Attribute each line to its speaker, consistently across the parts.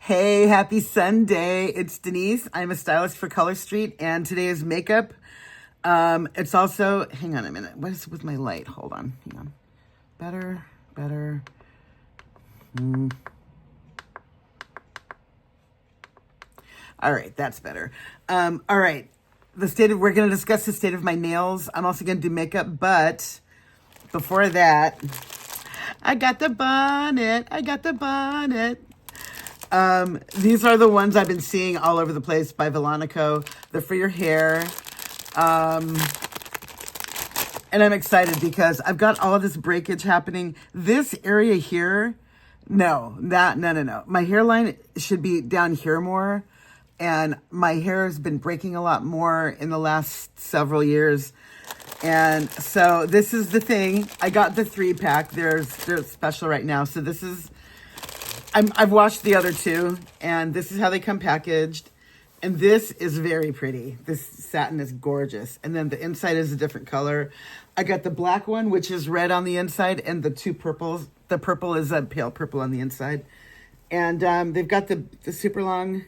Speaker 1: Hey, happy Sunday. It's Denise. I'm a stylist for Color Street, and today is makeup. It's also, hang on a minute. What is with my light? Hold on. Hang on. Better. All right, that's better. All right. We're going to discuss the state of my nails. I'm also going to do makeup, but before that, I got the bonnet. These are the ones I've been seeing all over the place by Velanico. They're for your hair. And I'm excited because I've got all of this breakage happening. This area here, no. My hairline should be down here more. And my hair has been breaking a lot more in the last several years. And so this is the thing. I got the 3-pack. They're special right now. So this is, I've watched the other two, and this is how they come packaged. And this is very pretty. This satin is gorgeous. And then the inside is a different color. I got the black one, which is red on the inside, and the two purples. The purple is a pale purple on the inside. And they've got the super long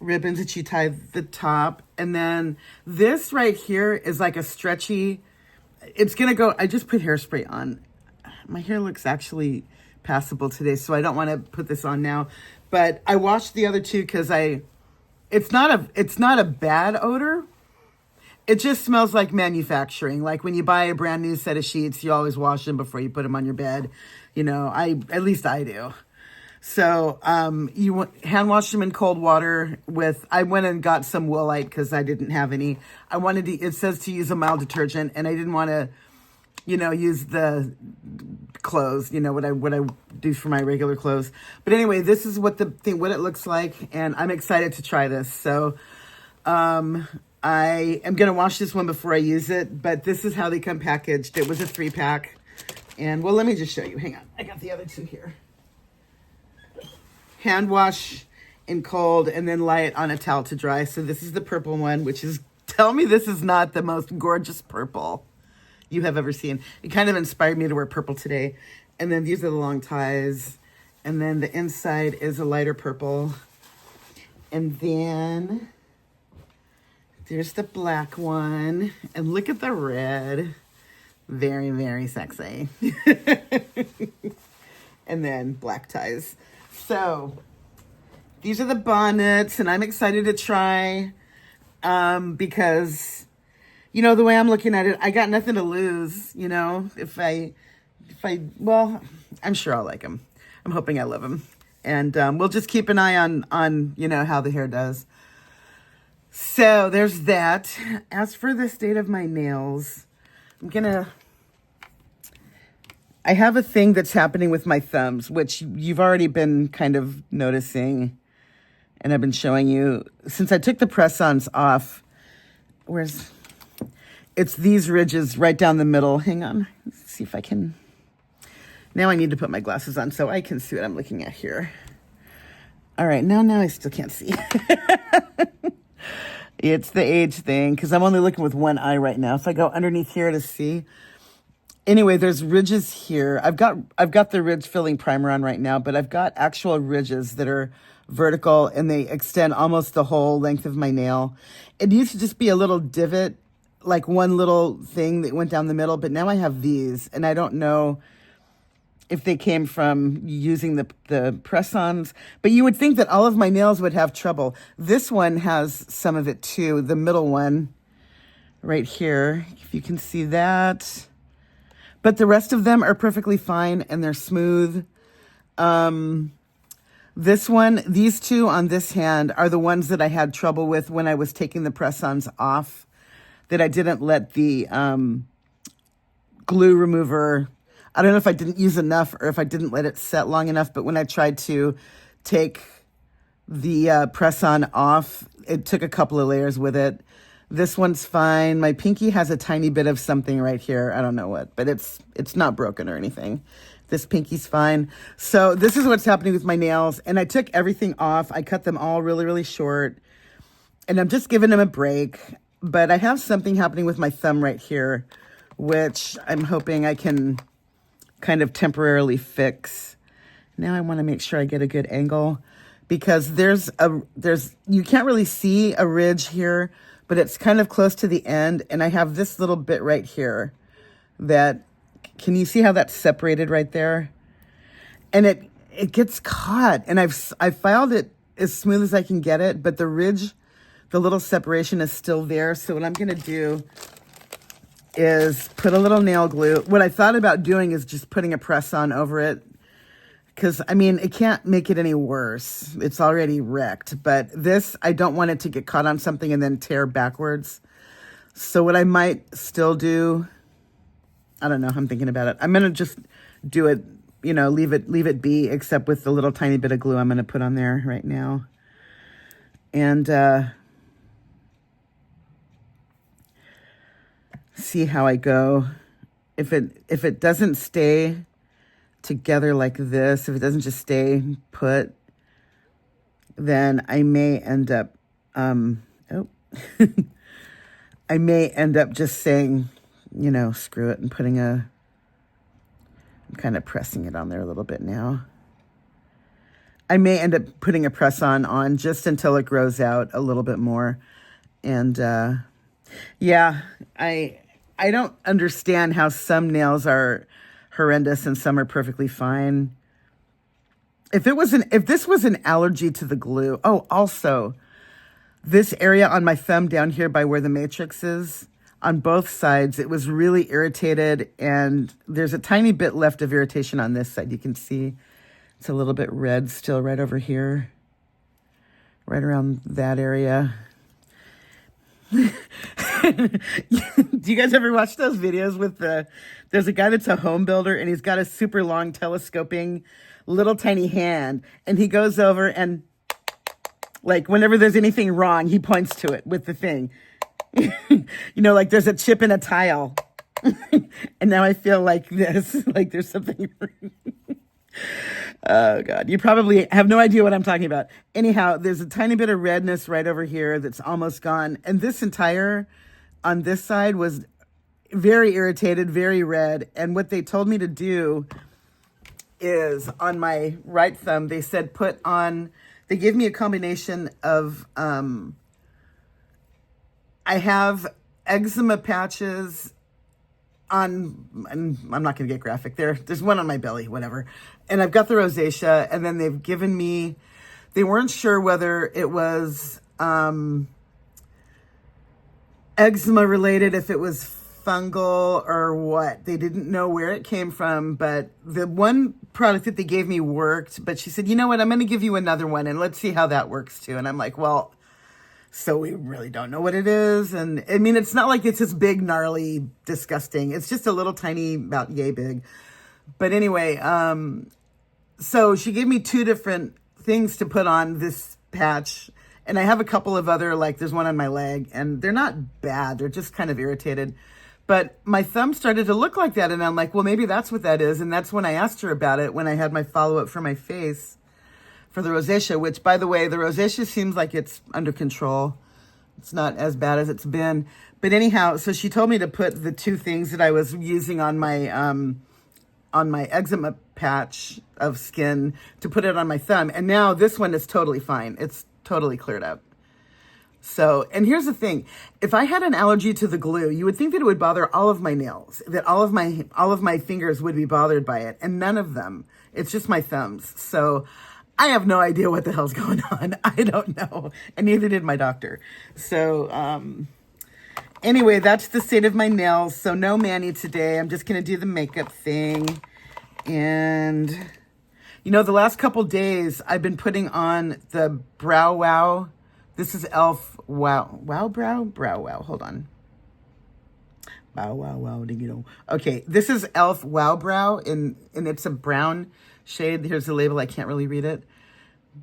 Speaker 1: ribbons that you tie the top. And then this right here is like a stretchy, it's going to go, I just put hairspray on. My hair looks actually passable today, so I don't want to put this on now. But I washed the other two because it's not a bad odor. It just smells like manufacturing. Like when you buy a brand new set of sheets, you always wash them before you put them on your bed. You know, at least I do. So you hand wash them in cold water with, I went and got some Woolite because I didn't have any. I wanted to, it says to use a mild detergent, and I didn't want to, use the clothes, what I do for my regular clothes. But anyway, this is what it looks like, and I'm excited to try this. So I am going to wash this one before I use it, but this is how they come packaged. It was a 3-pack. And well, let me just show you. Hang on. I got the other two here. Hand wash in cold and then lie it on a towel to dry. So this is the purple one, which is, tell me this is not the most gorgeous purple you have ever seen. It kind of inspired me to wear purple today. And then these are the long ties. And then the inside is a lighter purple. And then there's the black one. And look at the red. Very, very sexy. And then black ties. So these are the bonnets, and I'm excited to try because, the way I'm looking at it, I got nothing to lose, well, I'm sure I'll like them. I'm hoping I love them. And we'll just keep an eye on how the hair does. So there's that. As for the state of my nails, I have a thing that's happening with my thumbs, which you've already been kind of noticing, and I've been showing you. Since I took the press-ons off, it's these ridges right down the middle. Hang on, let's see if I can. Now I need to put my glasses on so I can see what I'm looking at here. All right, now I still can't see. It's the age thing, because I'm only looking with one eye right now. If I go underneath here to see. Anyway, there's ridges here. I've got the ridge filling primer on right now, but I've got actual ridges that are vertical, and they extend almost the whole length of my nail. It used to just be a little divot, like one little thing that went down the middle, but now I have these, and I don't know if they came from using the press-ons, but you would think that all of my nails would have trouble. This one has some of it too, the middle one right here, if you can see that. But the rest of them are perfectly fine, and they're smooth. This one, these two on this hand are the ones that I had trouble with when I was taking the press-ons off, that I didn't let the glue remover, I don't know if I didn't use enough or if I didn't let it set long enough, but when I tried to take the press-on off, it took a couple of layers with it. This one's fine. My pinky has a tiny bit of something right here. I don't know what, but it's not broken or anything. This pinky's fine. So this is what's happening with my nails. And I took everything off. I cut them all really, really short. And I'm just giving them a break. But I have something happening with my thumb right here, which I'm hoping I can kind of temporarily fix. Now I want to make sure I get a good angle because you can't really see a ridge here, but it's kind of close to the end. And I have this little bit right here that, can you see how that's separated right there? And it gets caught, and I've filed it as smooth as I can get it, but the ridge, the little separation is still there. So what I'm going to do is put a little nail glue. What I thought about doing is just putting a press-on over it, because, I mean, it can't make it any worse. It's already wrecked, but this, I don't want it to get caught on something and then tear backwards. So what I might still do, I don't know, I'm thinking about it. I'm going to just do it, you know, leave it be, except with the little tiny bit of glue I'm going to put on there right now. And see how I go. If it doesn't stay together like this, if it doesn't just stay put, then I may end up, I may end up just saying, you know, screw it, and putting I'm kind of pressing it on there a little bit now. I may end up putting a press-on just until it grows out a little bit more. And yeah, I don't understand how some nails are horrendous and some are perfectly fine. If this was an allergy to the glue. Oh, also, this area on my thumb down here by where the matrix is, on both sides, it was really irritated, and there's a tiny bit left of irritation on this side. You can see it's a little bit red still right over here, right around that area. Do you guys ever watch those videos with there's a guy that's a home builder, and he's got a super long telescoping little tiny hand, and he goes over and, like, whenever there's anything wrong, he points to it with the thing. You know, like there's a chip in a tile. And now I feel like this, like there's something. Oh God, you probably have no idea what I'm talking about. Anyhow, there's a tiny bit of redness right over here that's almost gone. And this entire, on this side, was very irritated, very red. And what they told me to do is, on my right thumb, they said they gave me a combination of, I have eczema patches on, and I'm not going to get graphic there. There's one on my belly, whatever. And I've got the rosacea, and then they've given me, they weren't sure whether it was eczema related, if it was fungal or what. They didn't know where it came from, but the one product that they gave me worked. But she said, you know what, I'm going to give you another one, and let's see how that works too. And I'm like, well, so we really don't know what it is. And I mean, it's not like it's this big, gnarly, disgusting. It's just a little tiny, about yay big. But anyway, so she gave me 2 different things to put on this patch. And I have a couple of other, like there's one on my leg, and they're not bad. They're just kind of irritated. But my thumb started to look like that. And I'm like, well, maybe that's what that is. And that's when I asked her about it, when I had my follow-up for my face for the rosacea, which, by the way, the rosacea seems like it's under control. It's not as bad as it's been. But anyhow, so she told me to put the 2 things that I was using on my eczema patch of skin, to put it on my thumb. And now this one is totally fine. It's totally cleared up. So, and here's the thing. If I had an allergy to the glue, you would think that it would bother all of my nails, that all of my fingers would be bothered by it, and none of them. It's just my thumbs. So I have no idea what the hell's going on. I don't know. And neither did my doctor. So, anyway, that's the state of my nails. So no mani today. I'm just going to do the makeup thing. And, you know, the last couple days I've been putting on the Brow Wow. This is e.l.f. Wow Brow. Hold on. Wow. Okay, this is e.l.f. Wow Brow, and it's a brown shade. Here's the label. I can't really read it.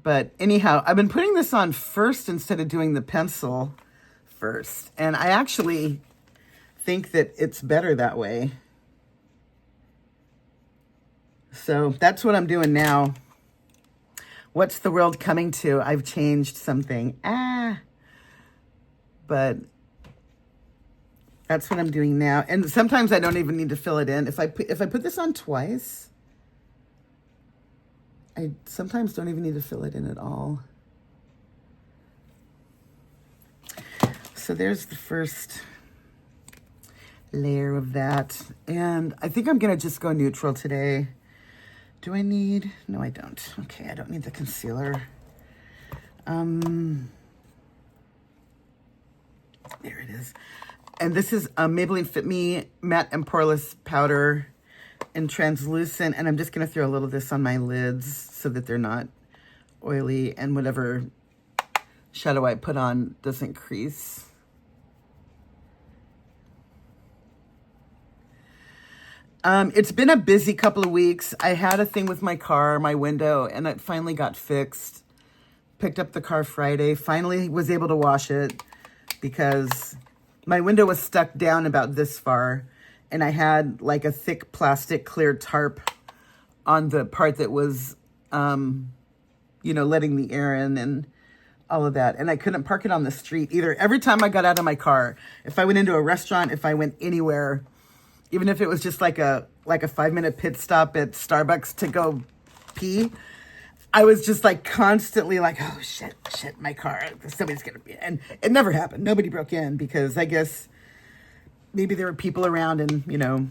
Speaker 1: But anyhow, I've been putting this on first instead of doing the pencil first. And I actually think that it's better that way. So that's what I'm doing now. What's the world coming to? I've changed something. But that's what I'm doing now. And sometimes I don't even need to fill it in. If I put this on twice, I sometimes don't even need to fill it in at all. So there's the first layer of that. And I think I'm going to just go neutral today. Do I need? No, I don't. Okay, I don't need the concealer. There it is. And this is Maybelline Fit Me Matte and Poreless Powder in Translucent. And I'm just going to throw a little of this on my lids so that they're not oily. And whatever shadow I put on doesn't crease. It's been a busy couple of weeks. I had a thing with my car, my window, and it finally got fixed. Picked up the car Friday. Finally was able to wash it because my window was stuck down about this far. And I had like a thick plastic clear tarp on the part that was, you know, letting the air in and all of that. And I couldn't park it on the street either. Every time I got out of my car, if I went into a restaurant, if I went anywhere, even if it was just like a 5-minute pit stop at Starbucks to go pee, I was just like constantly like, oh shit, my car, somebody's gonna be, and it never happened. Nobody broke in because I guess maybe there were people around and, you know,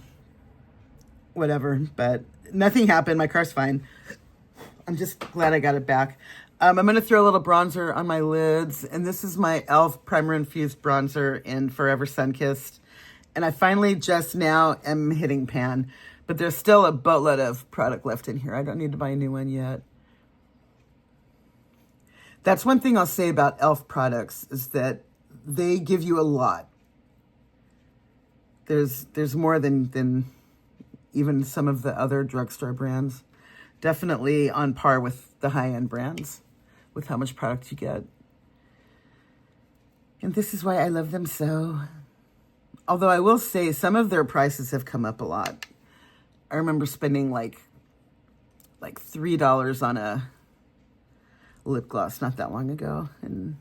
Speaker 1: whatever, but nothing happened. My car's fine. I'm just glad I got it back. I'm gonna throw a little bronzer on my lids, and this is my e.l.f. Primer Infused Bronzer in Forever Sunkissed. And I finally just now am hitting pan, but there's still a boatload of product left in here. I don't need to buy a new one yet. That's one thing I'll say about e.l.f. products is that they give you a lot. There's more than even some of the other drugstore brands. Definitely on par with the high-end brands with how much product you get. And this is why I love them so. Although I will say some of their prices have come up a lot. I remember spending like $3 on a lip gloss not that long ago. And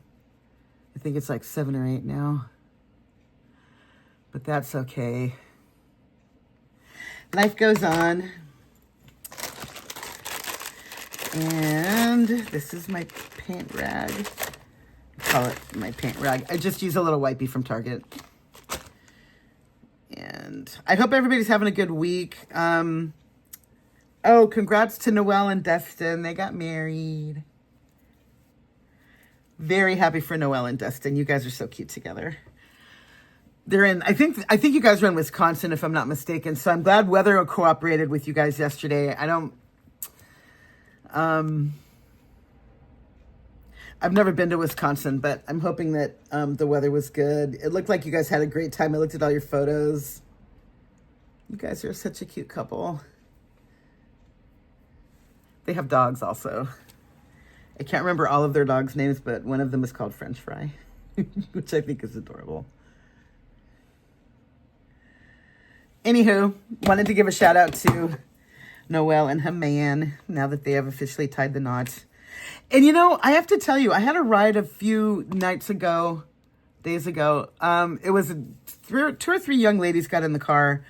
Speaker 1: I think it's like 7 or 8 now. But that's okay. Life goes on. And this is my paint rag. Call it my paint rag. I just use a little wipey from Target. And I hope everybody's having a good week. Oh, congrats to Noel and Dustin. They got married. Very happy for Noel and Dustin. You guys are so cute together. They're in, I think you guys are in Wisconsin, if I'm not mistaken. So I'm glad weather cooperated with you guys yesterday. I've never been to Wisconsin, but I'm hoping that the weather was good. It looked like you guys had a great time. I looked at all your photos. You guys are such a cute couple. They have dogs also. I can't remember all of their dogs' names, but one of them is called French Fry, which I think is adorable. Anywho, wanted to give a shout out to Noel and her man now that they have officially tied the knot. And you know, I have to tell you, I had a ride a few days ago. It was 2 or 3 young ladies got in the car,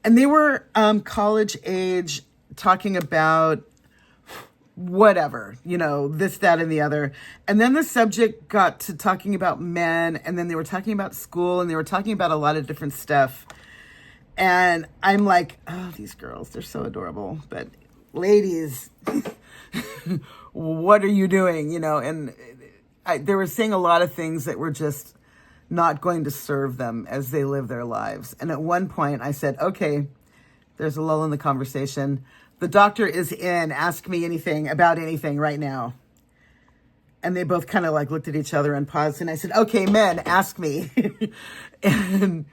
Speaker 1: and they were college age, talking about whatever, you know, this, that, and the other. And then the subject got to talking about men, and then they were talking about school, and they were talking about a lot of different stuff. And I'm like, oh, these girls, they're so adorable. But ladies, what are you doing? You know, and they were saying a lot of things that were just not going to serve them as they live their lives. And at one point I said, okay, there's a lull in the conversation. The doctor is in. Ask me anything about anything right now. And they both kind of like looked at each other and paused. And I said, okay, men, ask me. And,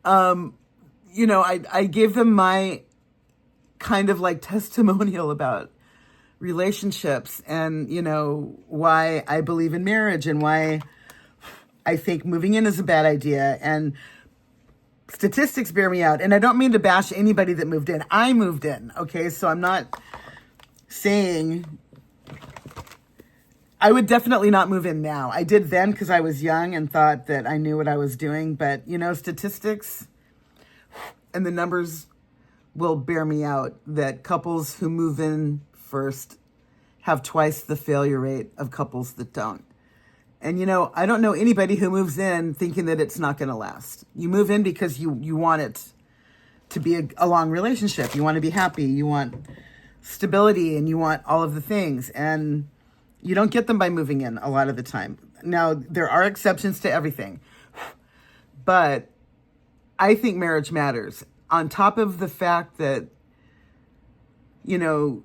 Speaker 1: you know, I gave them my kind of like testimonial about relationships and, you know, why I believe in marriage and why I think moving in is a bad idea. And statistics bear me out. And I don't mean to bash anybody that moved in. I moved in, okay? So I'm not saying... I would definitely not move in now. I did then because I was young and thought that I knew what I was doing. But, you know, statistics and the numbers will bear me out that couples who move in first have twice the failure rate of couples that don't. And, you know, I don't know anybody who moves in thinking that it's not going to last. You move in because you want it to be a long relationship. You want to be happy. You want stability, and you want all of the things. And you don't get them by moving in a lot of the time. Now, there are exceptions to everything. But I think marriage matters. On top of the fact that, you know,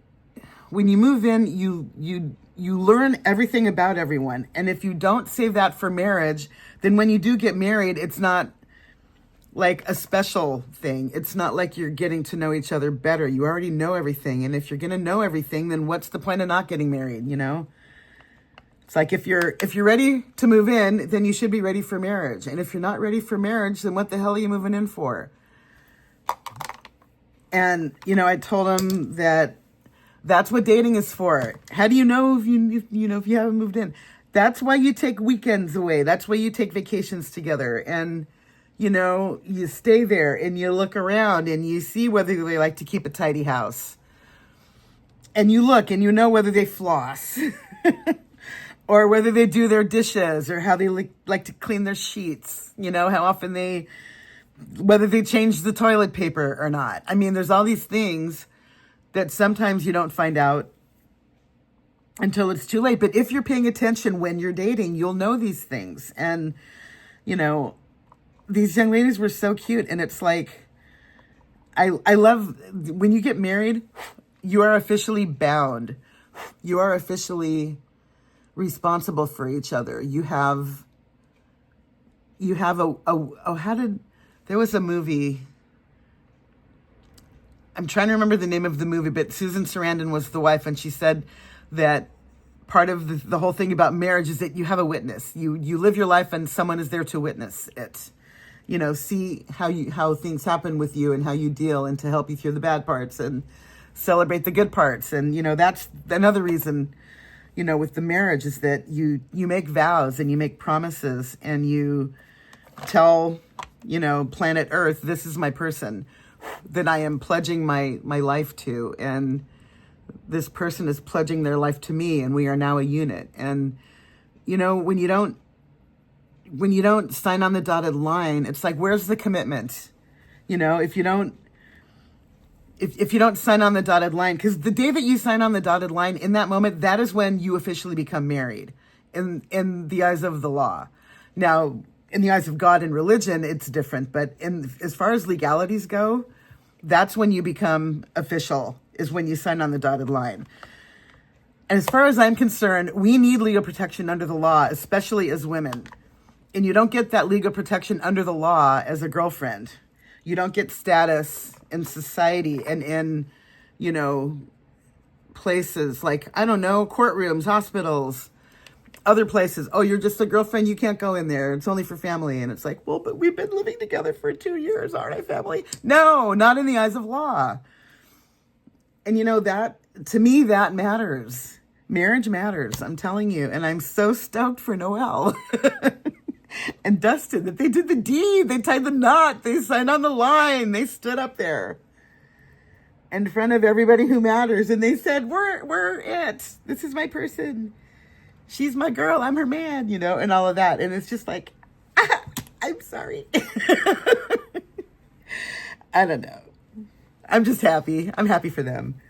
Speaker 1: when you move in, you learn everything about everyone. And if you don't save that for marriage, then when you do get married, it's not like a special thing. It's not like you're getting to know each other better. You already know everything. And if you're going to know everything, then what's the point of not getting married, you know? It's like if you're ready to move in, then you should be ready for marriage. And if you're not ready for marriage, then what the hell are you moving in for? And, you know, I told him that that's what dating is for. How do you know if you haven't moved in? That's why you take weekends away. That's why you take vacations together. And, you know, you stay there and you look around and you see whether they like to keep a tidy house. And you look and you know whether they floss or whether they do their dishes or how they like to clean their sheets. You know, how often whether they change the toilet paper or not. I mean, there's all these things that sometimes you don't find out until it's too late. But if you're paying attention when you're dating, you'll know these things. And, you know, these young ladies were so cute. And it's like, I love when you get married, you are officially bound. You are officially responsible for each other. You have there was a movie. I'm trying to remember the name of the movie, but Susan Sarandon was the wife, and she said that part of the whole thing about marriage is that you have a witness. You live your life, and someone is there to witness it. You know, see how things happen with you and how you deal, and to help you through the bad parts and celebrate the good parts. And, you know, that's another reason, you know, with the marriage is that you make vows and you make promises and you tell, you know, planet Earth, this is my person that I am pledging my life to. And this person is pledging their life to me, and we are now a unit. And, you know, when you don't sign on the dotted line, it's like, where's the commitment? You know, if you don't sign on the dotted line, because the day that you sign on the dotted line, in that moment, that is when you officially become married in the eyes of the law. Now, in the eyes of God and religion, it's different. But as far as legalities go, that's when you become official, is when you sign on the dotted line. And as far as I'm concerned, we need legal protection under the law, especially as women. And you don't get that legal protection under the law as a girlfriend. You don't get status in society and in, you know, places like, I don't know, courtrooms, hospitals, other places. Oh, you're just a girlfriend. You can't go in there. It's only for family. And it's like, well, but we've been living together for 2 years. Aren't I family? No, not in the eyes of law. And, you know, that, to me, that matters. Marriage matters. I'm telling you. And I'm so stoked for Noel and Dustin that they did the deed. They tied the knot. They signed on the line. They stood up there in front of everybody who matters. And they said, we're it. This is my person. She's my girl. I'm her man, you know, and all of that. And it's just like, I'm sorry. I don't know. I'm just happy. I'm happy for them.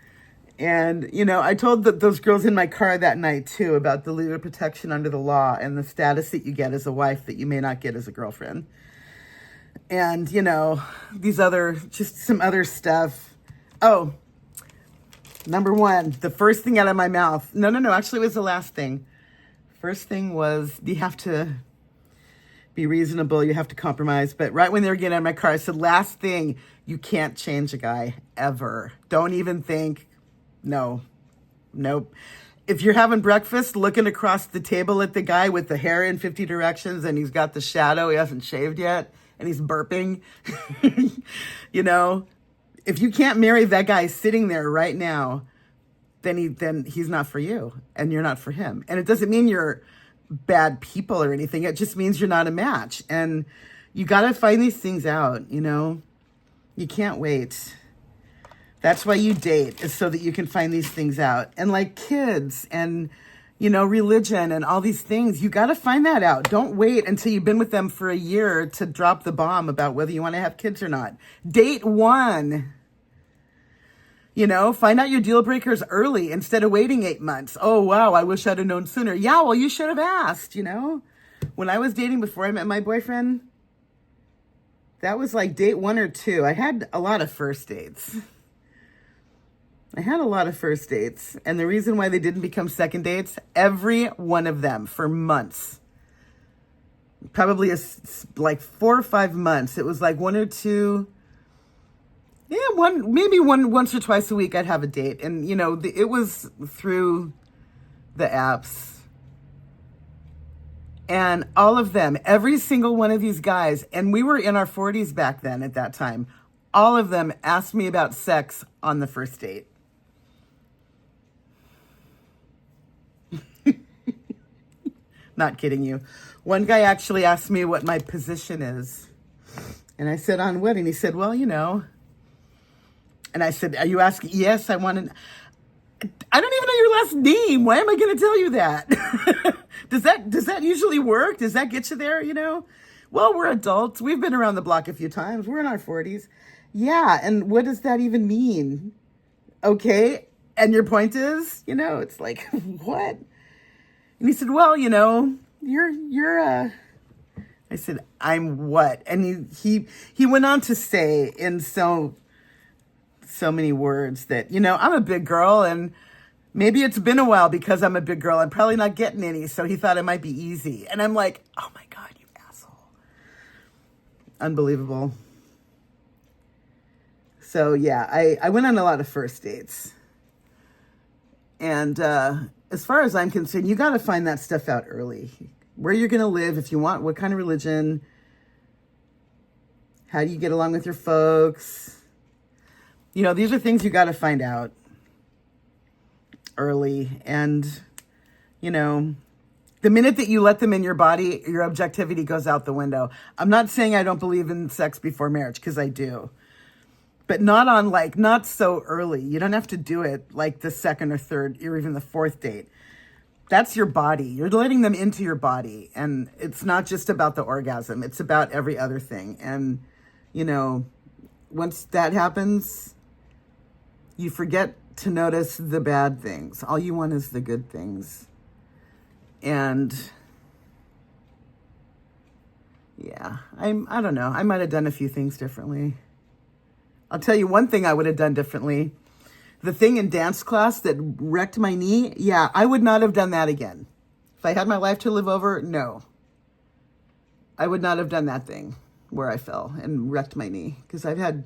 Speaker 1: And, you know, I told those girls in my car that night, too, about the legal protection under the law and the status that you get as a wife that you may not get as a girlfriend. And, you know, just some other stuff. Oh, number one, the first thing out of my mouth. No, actually it was the last thing. First thing was, you have to be reasonable. You have to compromise. But right when they were getting out of my car, I said, last thing, you can't change a guy ever. Don't even think. No, nope. If you're having breakfast, looking across the table at the guy with the hair in 50 directions and he's got the shadow, he hasn't shaved yet, and he's burping, you know, if you can't marry that guy sitting there right now, then he's not for you and you're not for him. And it doesn't mean you're bad people or anything. It just means you're not a match. And you got to find these things out, you know. You can't wait. That's why you date, is so that you can find these things out. And like kids and, you know, religion and all these things, you got to find that out. Don't wait until you've been with them for a year to drop the bomb about whether you want to have kids or not. Date one. You know, find out your deal breakers early instead of waiting 8 months. Oh, wow, I wish I'd have known sooner. Yeah, well, you should have asked, you know. When I was dating before I met my boyfriend, that was like date 1 or 2. I had a lot of first dates. And the reason why they didn't become second dates, every one of them for months, probably like 4 or 5 months. It was like 1 or 2. Yeah, maybe once or twice a week I'd have a date. And, you know, it was through the apps. And all of them, every single one of these guys, and we were in our 40s back then at that time, all of them asked me about sex on the first date. Not kidding you. One guy actually asked me what my position is. And I said, on what? And he said, well, you know. And I said, are you asking? Yes, I want to. I don't even know your last name. Why am I going to tell you that? Does that usually work? Does that get you there, you know? Well, we're adults. We've been around the block a few times. We're in our 40s. Yeah, and what does that even mean? Okay, and your point is, you know, it's like, what? And he said, well, you know, you're I said, I'm what? And he went on to say in so many words that, you know, I'm a big girl and maybe it's been a while because I'm a big girl. I'm probably not getting any. So he thought it might be easy. And I'm like, oh my God, you asshole. Unbelievable. So yeah, I went on a lot of first dates. And as far as I'm concerned, you got to find that stuff out early. Where you're going to live, if you want, what kind of religion, how do you get along with your folks? You know, these are things you got to find out early. And, you know, the minute that you let them in your body, your objectivity goes out the window. I'm not saying I don't believe in sex before marriage, because I do. But not so early. You don't have to do it like the second or third or even the fourth date. That's your body. You're letting them into your body. And it's not just about the orgasm. It's about every other thing. And, you know, once that happens, you forget to notice the bad things. All you want is the good things. And yeah, I don't know. I might have done a few things differently. I'll tell you one thing I would have done differently. The thing in dance class that wrecked my knee, yeah, I would not have done that again. If I had my life to live over, no. I would not have done that thing where I fell and wrecked my knee. Because in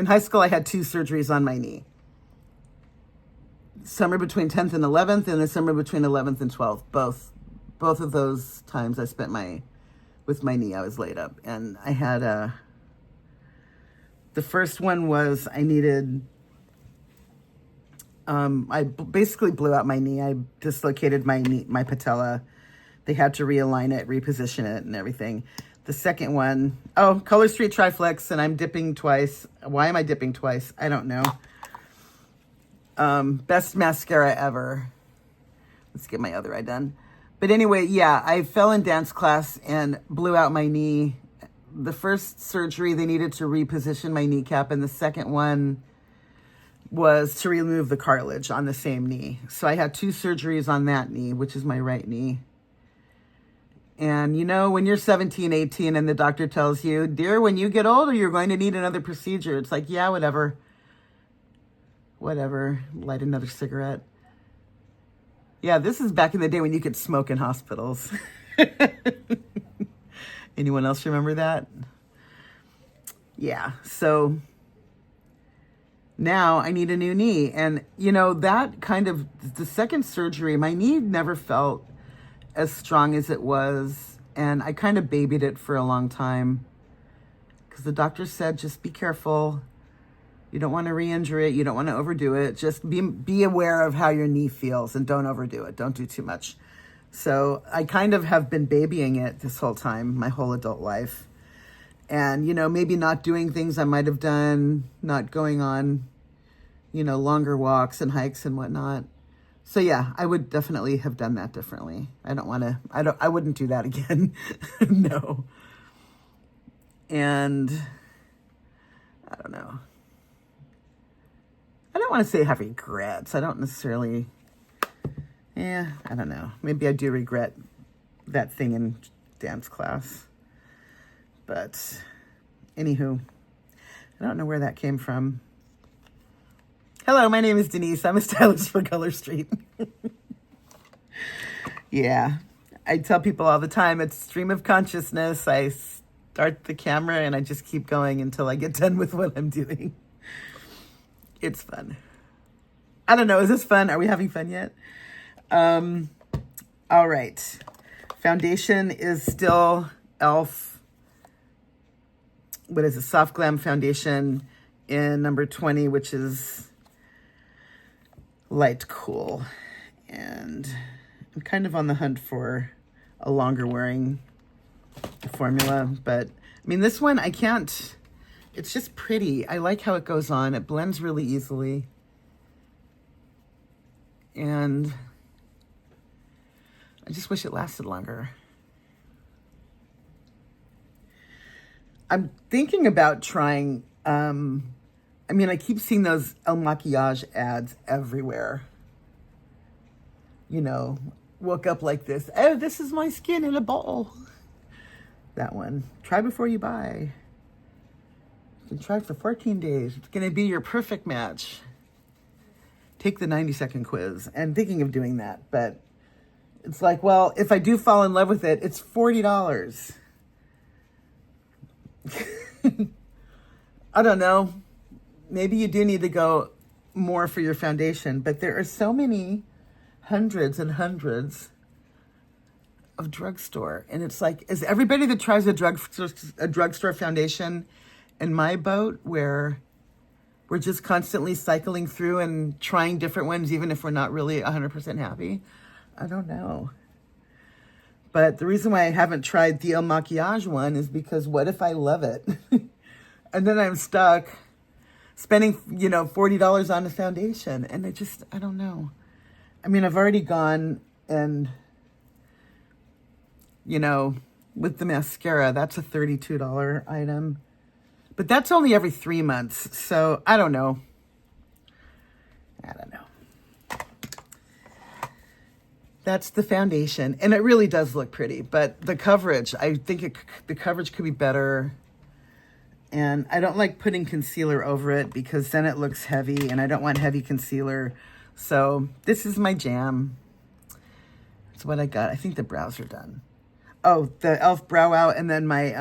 Speaker 1: high school, I had 2 surgeries on my knee. Summer between 10th and 11th, and the summer between 11th and 12th. Both of those times I spent with my knee, I was laid up. And I had the first one was I needed, I basically blew out my knee. I dislocated my knee, my patella. They had to realign it, reposition it and everything. The second one, Color Street Triflex, and I'm dipping twice. Why am I dipping twice? I don't know. Best mascara ever. Let's get my other eye done. But anyway, yeah, I fell in dance class and blew out my knee. The first surgery, they needed to reposition my kneecap, and the second one was to remove the cartilage on the same knee. So I had 2 surgeries on that knee, which is my right knee. And you know, when you're 17, 18, and the doctor tells you, dear, when you get older, you're going to need another procedure. It's like, yeah, whatever. Light another cigarette. Yeah, this is back in the day when you could smoke in hospitals. Anyone else remember that? Yeah, so now I need a new knee. And, you know, that kind of, the second surgery, my knee never felt as strong as it was. And I kind of babied it for a long time. Because the doctor said, just be careful. You don't want to re-injure it. You don't want to overdo it. Just be aware of how your knee feels and don't overdo it. Don't do too much. So I kind of have been babying it this whole time, my whole adult life. And, you know, maybe not doing things I might have done, not going on, you know, longer walks and hikes and whatnot. So yeah, I would definitely have done that differently. I wouldn't do that again. No. And I don't know. I don't want to say have regrets. I don't necessarily, I don't know. Maybe I do regret that thing in dance class. But anywho, I don't know where that came from. Hello, my name is Denise. I'm a stylist for Color Street. Yeah, I tell people all the time, it's stream of consciousness. I start the camera and I just keep going until I get done with what I'm doing. It's fun. I don't know, is this fun? Are we having fun yet? All right. Foundation is still e.l.f. What is it? Soft Glam Foundation in number 20, which is light cool. And I'm kind of on the hunt for a longer wearing formula, but I mean, this one I can't, it's just pretty. I like how it goes on. It blends really easily. And I just wish it lasted longer. I'm thinking about trying, I mean, I keep seeing those El Maquillage ads everywhere. You know, woke up like this. Oh, this is my skin in a bowl. That one. Try before you buy. You can try it for 14 days. It's going to be your perfect match. Take the 90-second quiz. And thinking of doing that, but it's like, well, if I do fall in love with it, it's $40. I don't know. Maybe you do need to go more for your foundation, but there are so many hundreds and hundreds of drugstore. And it's like, is everybody that tries a drugstore foundation in my boat, where we're just constantly cycling through and trying different ones, even if we're not really 100% happy? I don't know. But the reason why I haven't tried the El Maquillage one is because what if I love it? And then I'm stuck spending, you know, $40 on a foundation. And I don't know. I mean, I've already gone and, you know, with the mascara, that's a $32 item. But that's only every 3 months. So I don't know. That's the foundation. And it really does look pretty. But the coverage, I think the coverage could be better. And I don't like putting concealer over it because then it looks heavy. And I don't want heavy concealer. So this is my jam. That's what I got. I think the brows are done. Oh, the e.l.f. Brow Out. And then my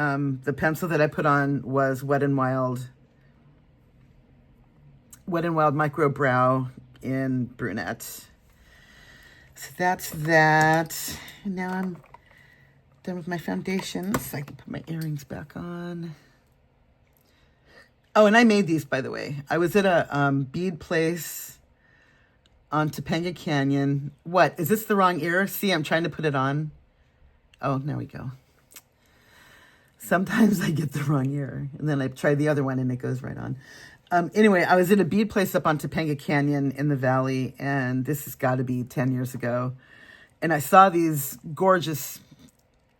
Speaker 1: the pencil that I put on was Wet n Wild Micro Brow in Brunette. So that's that. And now I'm done with my foundation, so I can put my earrings back on. Oh, and I made these, by the way. I was at a bead place on Topanga Canyon. What? Is this the wrong ear? See, I'm trying to put it on. Oh, there we go. Sometimes I get the wrong ear, and then I try the other one, and it goes right on. Anyway, I was at a bead place up on Topanga Canyon in the valley, and this has got to be 10 years ago. And I saw these gorgeous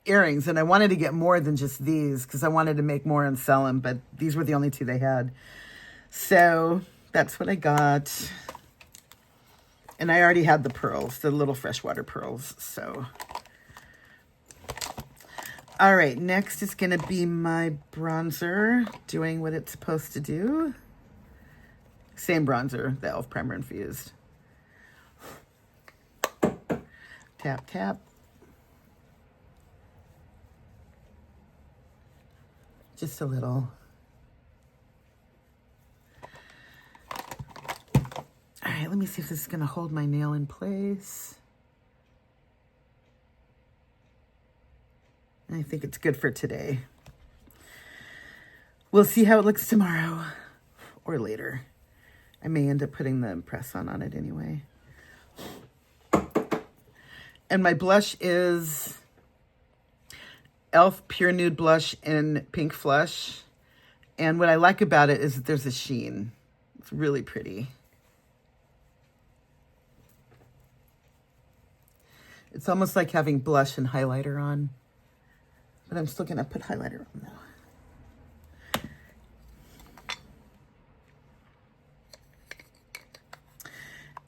Speaker 1: earrings, and I wanted to get more than just these because I wanted to make more and sell them, but these were the only two they had. So that's what I got. And I already had the pearls, the little freshwater pearls. So, all right, next is going to be my bronzer doing what it's supposed to do. Same bronzer, the e.l.f. Primer Infused. Tap, tap. Just a little. All right, let me see if this is going to hold my nail in place. I think it's good for today. We'll see how it looks tomorrow or later. I may end up putting the press-on it anyway. And my blush is e.l.f. Pure Nude Blush in Pink Flush. And what I like about it is that there's a sheen. It's really pretty. It's almost like having blush and highlighter on. But I'm still going to put highlighter on now.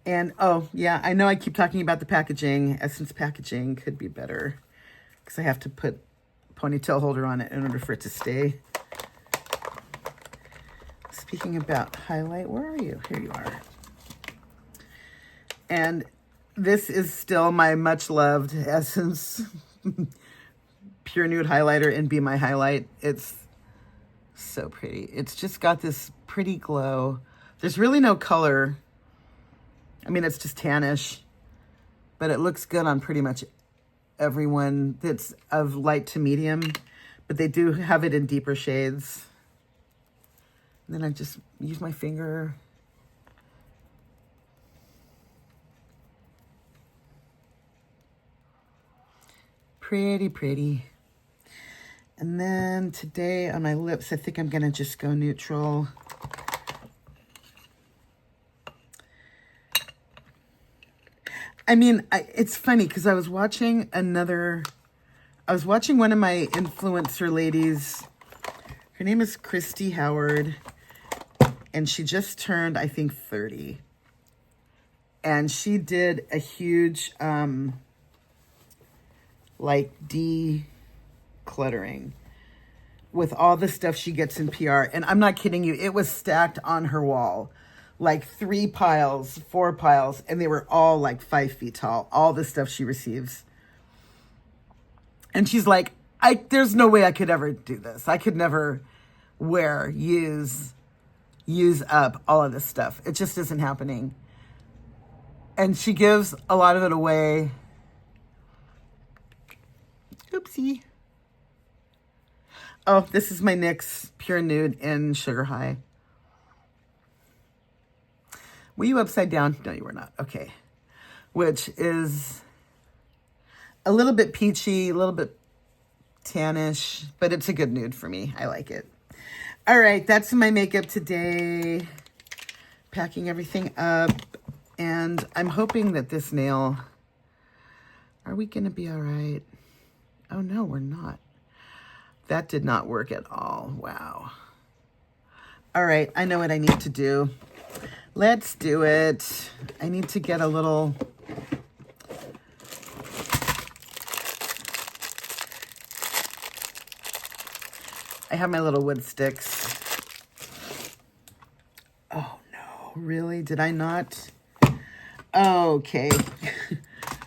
Speaker 1: And, oh, yeah, I know I keep talking about the packaging. Essence packaging could be better. Because I have to put a ponytail holder on it in order for it to stay. Speaking about highlight, where are you? Here you are. And this is still my much-loved Essence Pure Nude Highlighter in Be My Highlight. It's so pretty. It's just got this pretty glow. There's really no color. I mean, it's just tannish. But it looks good on pretty much everyone that's of light to medium. But they do have it in deeper shades. And then I just use my finger. Pretty, pretty. And then today on my lips, I think I'm going to just go neutral. I mean, it's funny because I was watching one of my influencer ladies. Her name is Christy Howard. And she just turned, I think, 30. And she did a huge, like, decluttering with all the stuff she gets in PR. And I'm not kidding you. It was stacked on her wall. Like 3 piles, 4 piles. And they were all like 5 feet tall. All the stuff she receives. And she's like, there's no way I could ever do this. I could never use up all of this stuff. It just isn't happening. And she gives a lot of it away. Oopsie. Oh, this is my NYX Pure Nude in Sugar High. Were you upside down? No, you were not. Okay. Which is a little bit peachy, a little bit tannish, but it's a good nude for me. I like it. All right, that's my makeup today. Packing everything up. And I'm hoping that this nail, are we going to be all right? Oh, no, we're not. That did not work at all. Wow. All right, I know what I need to do. Let's do it. I need to get a little... I have my little wood sticks. Oh, no. Really? Did I not? Okay.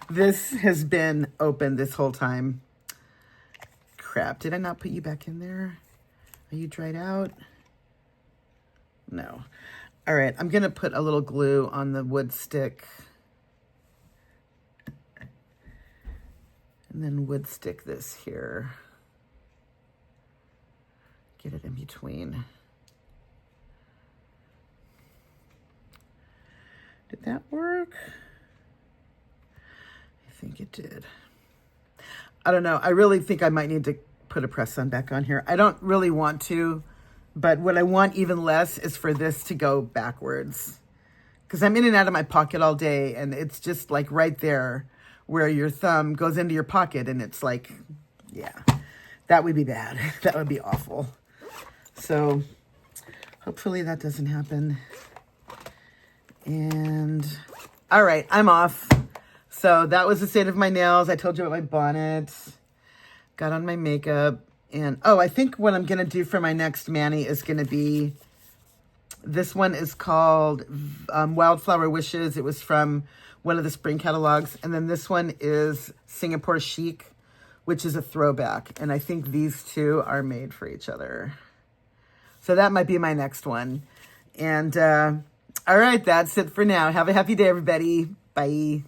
Speaker 1: This has been open this whole time. Crap. Did I not put you back in there? Are you dried out? No. All right. I'm going to put a little glue on the wood stick. And then wood stick this here. Get it in between. Did that work? I think it did. I don't know. I really think I might need to put a press on back on here. I don't really want to, but what I want even less is for this to go backwards. Because I'm in and out of my pocket all day, and it's just like right there where your thumb goes into your pocket, and it's like, yeah, that would be bad. That would be awful. So hopefully that doesn't happen. And all right, I'm off. So that was the state of my nails. I told you about my bonnet. Got on my makeup. And oh, I think what I'm going to do for my next mani is going to be, this one is called Wildflower Wishes. It was from one of the spring catalogs. And then this one is Singapore Chic, which is a throwback. And I think these two are made for each other. So that might be my next one. And all right, that's it for now. Have a happy day, everybody. Bye.